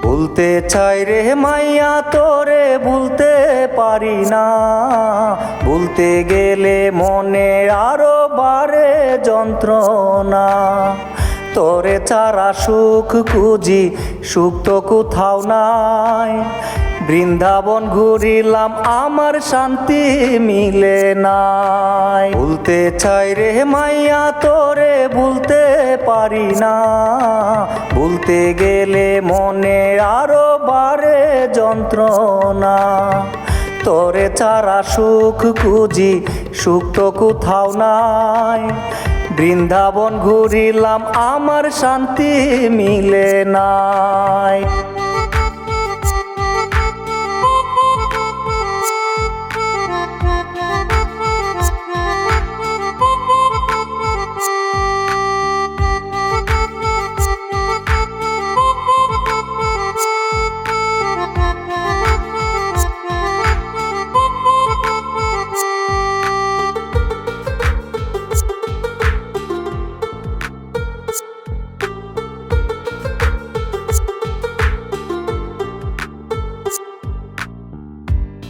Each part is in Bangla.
ভুলতে চাই রে মাইয়া তোরে ভুলতে পারি না, ভুলতে গেলে মনে আরো বাড়ে যন্ত্রণা। তোরে ছাড়া সুখ খুঁজি, সুখ তো কোথাও নাই। বৃন্দাবন ঘুরিলাম আমার শান্তি মিলে নাই। ভুলতে চাই রে মাইয়া তোরে ভুলতে পারি না, ভুলতে গেলে মনে আরো বাড়ে যন্ত্রণা। তোরে ছাড়া সুখ খুঁজি, সুখ তো কোথাও নাই। বৃন্দাবন ঘুরিলাম আমার শান্তি মিলে নাই।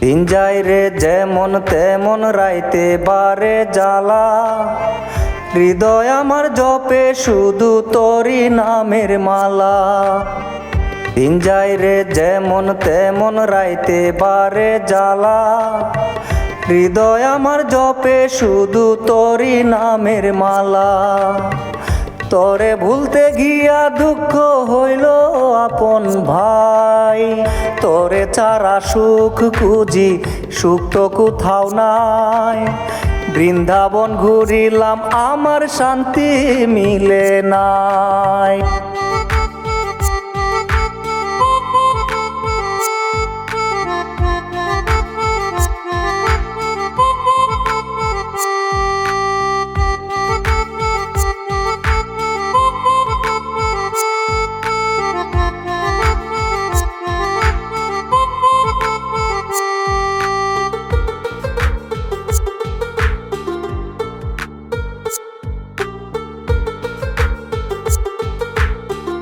দিন যায় রে যেমন তেমন রাইতে বারে জ্বালা, হৃদয় আমার জপে শুধু তোরি নামের মালা। দিন যায় রে যেমন তেমন রাইতে বারে জ্বালা, হৃদয় আমার জপে শুধু তোরি নামের মালা। তোরে ভুলতে গিয়া দুঃখ হইল আপন ভাই, তোরে ছাড়া সুখ খুঁজি, সুখ তো কোথাও নাই। বৃন্দাবন ঘুরিলাম আমার শান্তি মিলে নাই।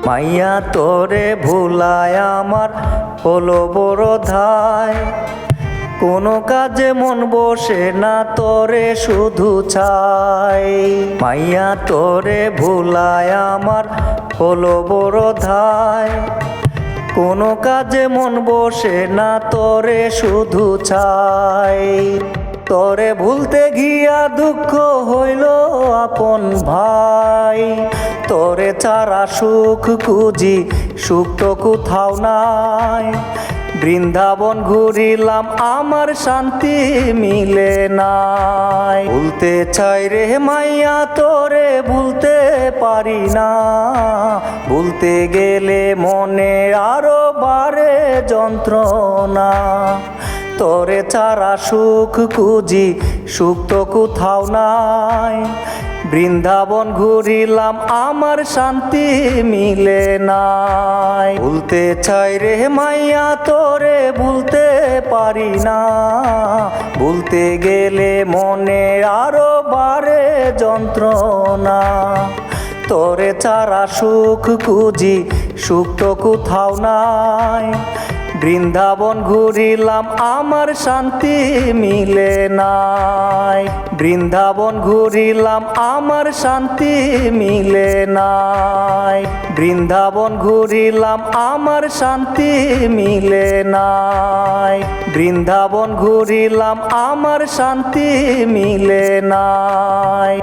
মাইয়া তোরে ভুলায় আমার হলো বড় ধায়, কোনো কাজে মন বসে না তোরে শুধু চাই। মাইয়া তোরে ভুলায় আমার হলো বড় ধায়, কোনো কাজে মন বসে না তোরে শুধু চাই। তোরে ভুলতে গিয়া দুঃখ হইল আপন ভাই, তোরে ছাড়া সুখ খুঁজি, সুখ তো কোথাও নাই। বৃন্দাবন ঘুরিলাম আমার শান্তি মিলে নাই। ভুলতে চাই রে মাইয়া তোরে ভুলতে পারি না, ভুলতে গেলে মনে আরো বাড়ে যন্ত্রণা। তোরে ছাড়া সুখ খুঁজি, সুখ তো কোথাও নাই। বৃন্দাবন ঘুরিলাম আমার শান্তি মিলে নাই। ভুলতে চাই রে মাইয়া তোরে ভুলতে পারি না, ভুলতে গেলে মনে আরো বাড়ে যন্ত্রণা। তোরে ছাড়া সুখ খুঁজি, সুখ তো কোথাও নাই। বৃন্দাবন ঘুরিলাম আমার শান্তি মিলে নাই। বৃন্দাবন ঘুরিলাম আমার শান্তি মিলে নাই। বৃন্দাবন ঘুরিলাম আমার শান্তি মিলে নাই। বৃন্দাবন ঘুরিলাম আমার শান্তি মিলে নাই।